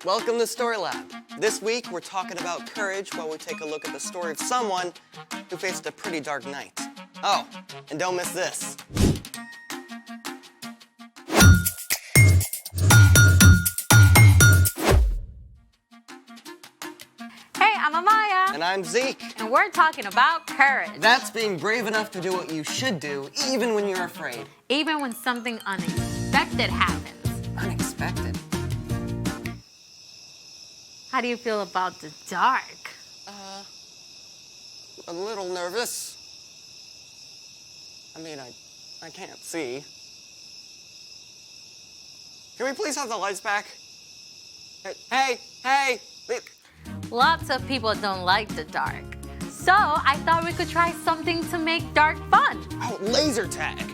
Welcome to Story Lab. This week, we're talking about courage while we take a look at the story of someone who faced a pretty dark night. Oh, and don't miss this. Hey, I'm Amaya. And I'm Zeke. And we're talking about courage. That's being brave enough to do what you should do, even when you're afraid. Even when something unexpected happens. Unexpected? How do you feel about the dark? A little nervous. I mean, I can't see. Can we please have the lights back? Hey! Lots of people don't like the dark. So I thought we could try something to make dark fun. Oh, laser tag.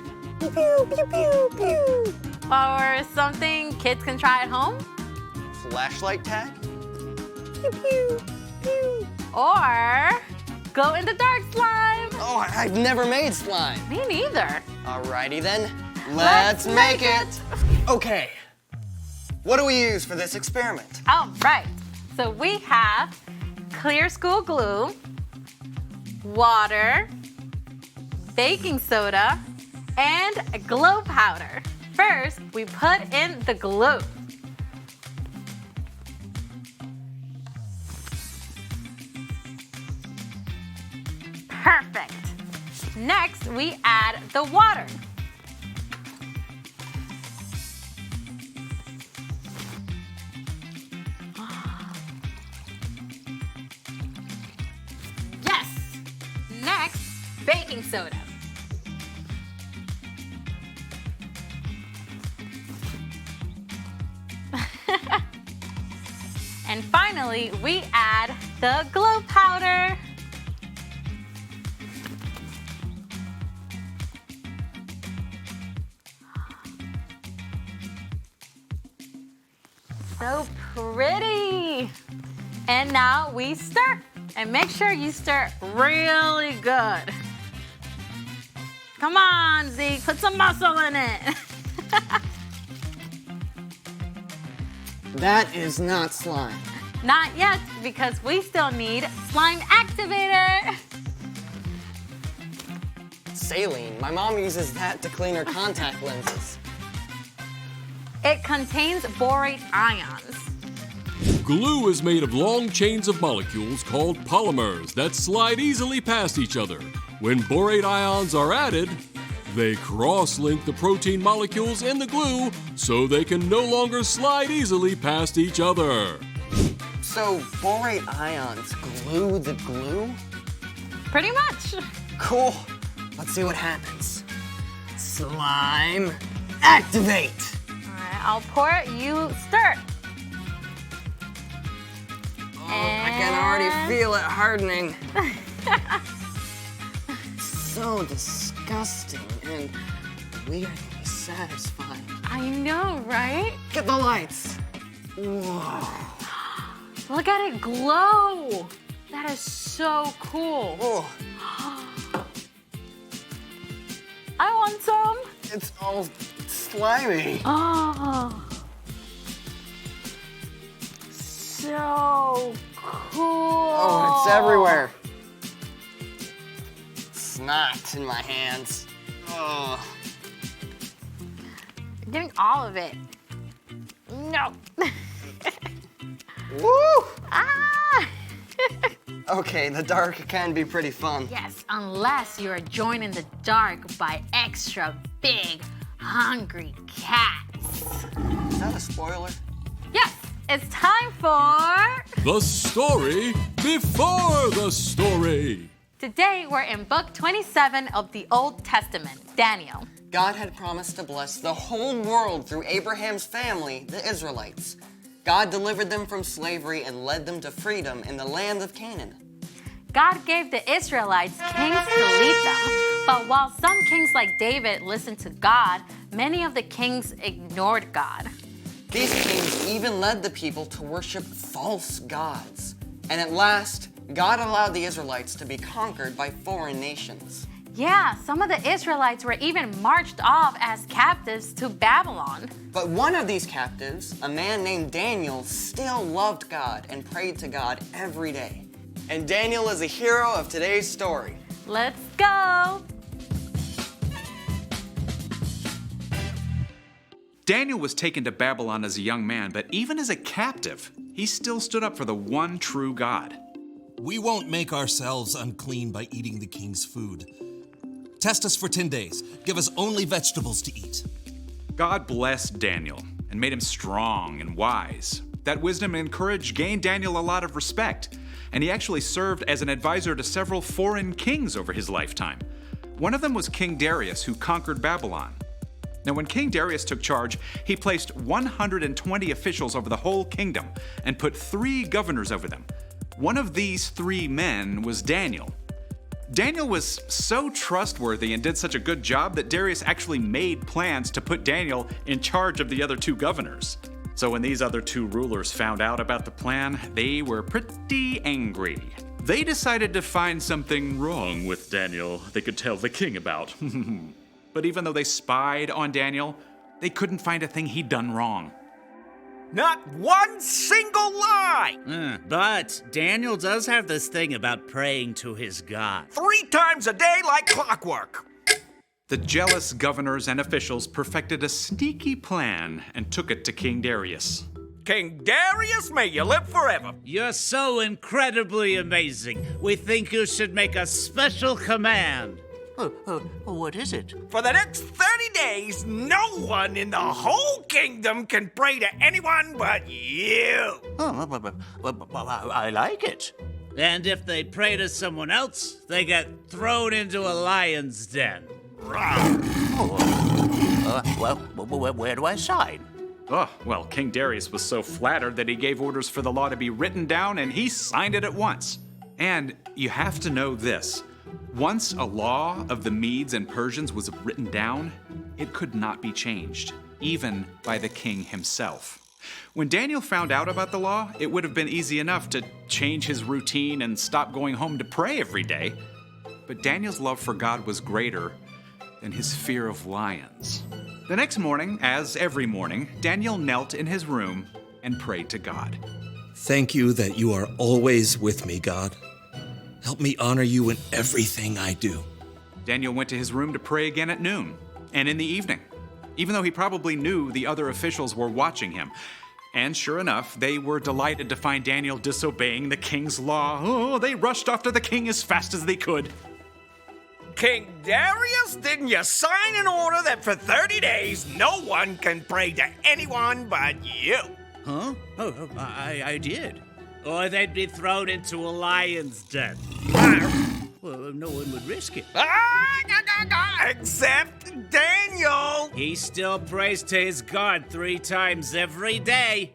Pew, pew, pew, pew, pew. Or something kids can try at home. Flashlight tag? Pew, pew, pew. Or glow in the dark slime. Oh, I've never made slime. Me neither. Alrighty then, let's make it. Okay, what do we use for this experiment? All right. So we have clear school glue, water, baking soda, and glow powder. First, we put in the glue. Perfect. Next, we add the water. Yes. Next, baking soda. And finally, we add the glow powder. So pretty. And now we stir. And make sure you stir really good. Come on, Zeke, put some muscle in it. That is not slime. Not yet, because we still need slime activator. Saline, my mom uses that to clean her contact lenses. It contains borate ions. Glue is made of long chains of molecules called polymers that slide easily past each other. When borate ions are added, they cross-link the protein molecules in the glue so they can no longer slide easily past each other. So borate ions glue the glue? Pretty much. Cool. Let's see what happens. Slime activate. All right, I'll pour it, you stir. Oh, I can already feel it hardening. So disgusting and weirdly satisfying. I know, right? Get the lights. Whoa. Look at it glow. That is so cool. Oh, I want some. it's all slimy. Oh. So cool. Oh, it's everywhere. Snot in my hands. Oh. You're getting all of it. No. Woo! Ah! Okay, the dark can be pretty fun. Yes, unless you are joined in the dark by extra big, hungry cats. Is that a spoiler? Yes, it's time for... The story before the story. Today, we're in book 27 of the Old Testament, Daniel. God had promised to bless the whole world through Abraham's family, the Israelites. God delivered them from slavery and led them to freedom in the land of Canaan. God gave the Israelites kings to lead them, but while some kings like David listened to God, many of the kings ignored God. These kings even led the people to worship false gods. And at last, God allowed the Israelites to be conquered by foreign nations. Yeah, some of the Israelites were even marched off as captives to Babylon. But one of these captives, a man named Daniel, still loved God and prayed to God every day. And Daniel is a hero of today's story. Let's go! Daniel was taken to Babylon as a young man, but even as a captive, he still stood up for the one true God. We won't make ourselves unclean by eating the king's food. Test us for 10 days. Give us only vegetables to eat. God blessed Daniel and made him strong and wise. That wisdom and courage gained Daniel a lot of respect, and he actually served as an advisor to several foreign kings over his lifetime. One of them was King Darius, who conquered Babylon. Now, when King Darius took charge, he placed 120 officials over the whole kingdom and put 3 governors over them. One of these 3 men was Daniel. Daniel was so trustworthy and did such a good job that Darius actually made plans to put Daniel in charge of the other 2 governors. So when these other 2 rulers found out about the plan, they were pretty angry. They decided to find something wrong with Daniel they could tell the king about. But even though they spied on Daniel, they couldn't find a thing he'd done wrong. Not one single lie! But Daniel does have this thing about praying to his God. 3 times a day like clockwork. The jealous governors and officials perfected a sneaky plan and took it to King Darius. King Darius, may you live forever. You're so incredibly amazing. We think you should make a special command. What is it? For the next 30 days, no one in the whole kingdom can pray to anyone but you. I like it. And if they pray to someone else, they get thrown into a lion's den. Where do I sign? Oh, well, King Darius was so flattered that he gave orders for the law to be written down, and he signed it at once. And you have to know this. Once a law of the Medes and Persians was written down, it could not be changed, even by the king himself. When Daniel found out about the law, it would have been easy enough to change his routine and stop going home to pray every day. But Daniel's love for God was greater than his fear of lions. The next morning, as every morning, Daniel knelt in his room and prayed to God. Thank you that you are always with me, God. Help me honor you in everything I do. Daniel went to his room to pray again at noon and in the evening, even though he probably knew the other officials were watching him. And sure enough, they were delighted to find Daniel disobeying the king's law. Oh, they rushed after the king as fast as they could. King Darius, didn't you sign an order that for 30 days no one can pray to anyone but you? Huh? Oh, I did. Or they'd be thrown into a lion's den. Well, no one would risk it. Except Daniel. He still prays to his God 3 times every day.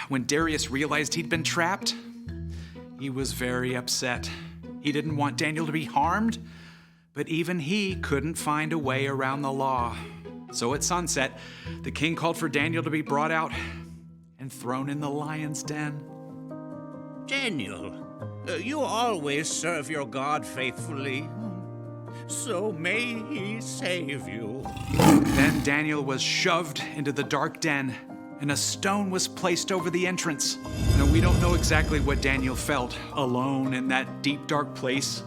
When Darius realized he'd been trapped, he was very upset. He didn't want Daniel to be harmed, but even he couldn't find a way around the law. So at sunset, the king called for Daniel to be brought out and thrown in the lion's den. Daniel, you always serve your God faithfully, so may he save you. Then Daniel was shoved into the dark den, and a stone was placed over the entrance. Now, we don't know exactly what Daniel felt alone in that deep, dark place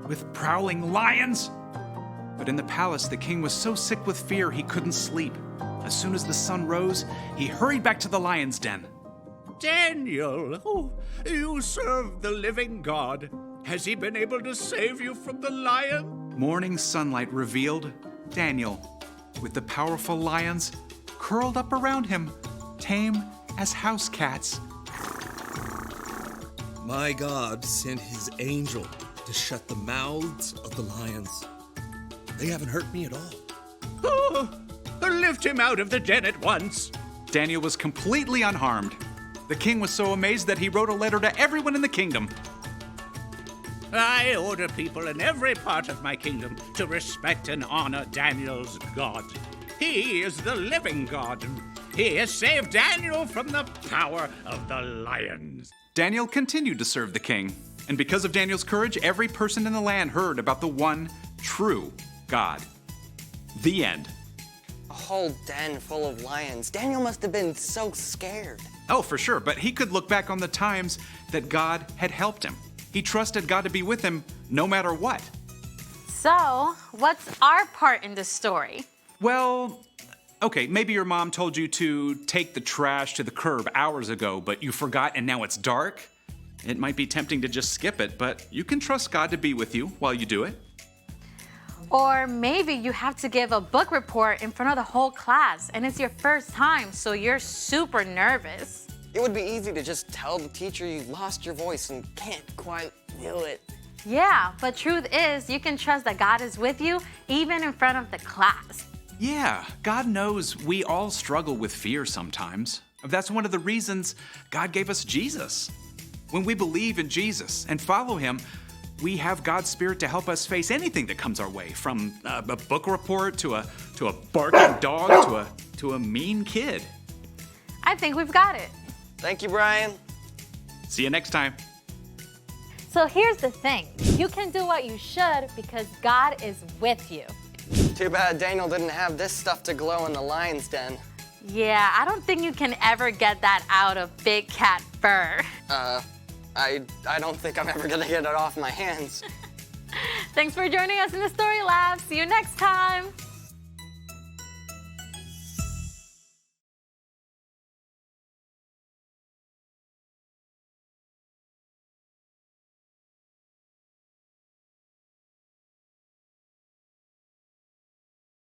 with prowling lions. But in the palace, the king was so sick with fear he couldn't sleep. As soon as the sun rose, he hurried back to the lion's den. Daniel, you serve the living God. Has he been able to save you from the lion? Morning sunlight revealed Daniel with the powerful lions curled up around him, tame as house cats. My God sent his angel to shut the mouths of the lions. They haven't hurt me at all. Oh, lift him out of the den at once. Daniel was completely unharmed. The king was so amazed that he wrote a letter to everyone in the kingdom. I order people in every part of my kingdom to respect and honor Daniel's God. He is the living God. He has saved Daniel from the power of the lions. Daniel continued to serve the king, and because of Daniel's courage, every person in the land heard about the one true God. The end. A whole den full of lions. Daniel must have been so scared. Oh, for sure, but he could look back on the times that God had helped him. He trusted God to be with him no matter what. So, what's our part in this story? Well, okay, maybe your mom told you to take the trash to the curb hours ago, but you forgot and now it's dark. It might be tempting to just skip it, but you can trust God to be with you while you do it. Or maybe you have to give a book report in front of the whole class and it's your first time, so you're super nervous. It would be easy to just tell the teacher you lost your voice and can't quite do it. Yeah, but truth is, you can trust that God is with you even in front of the class. Yeah, God knows we all struggle with fear sometimes. That's one of the reasons God gave us Jesus. When we believe in Jesus and follow him, we have God's Spirit to help us face anything that comes our way, from a book report to a barking dog to a mean kid. I think we've got it. Thank you, Brian. See you next time. So here's the thing. You can do what you should because God is with you. Too bad Daniel didn't have this stuff to glow in the lion's den. Yeah, I don't think you can ever get that out of big cat fur. I don't think I'm ever gonna get it off my hands. Thanks for joining us in the Story Lab. See you next time.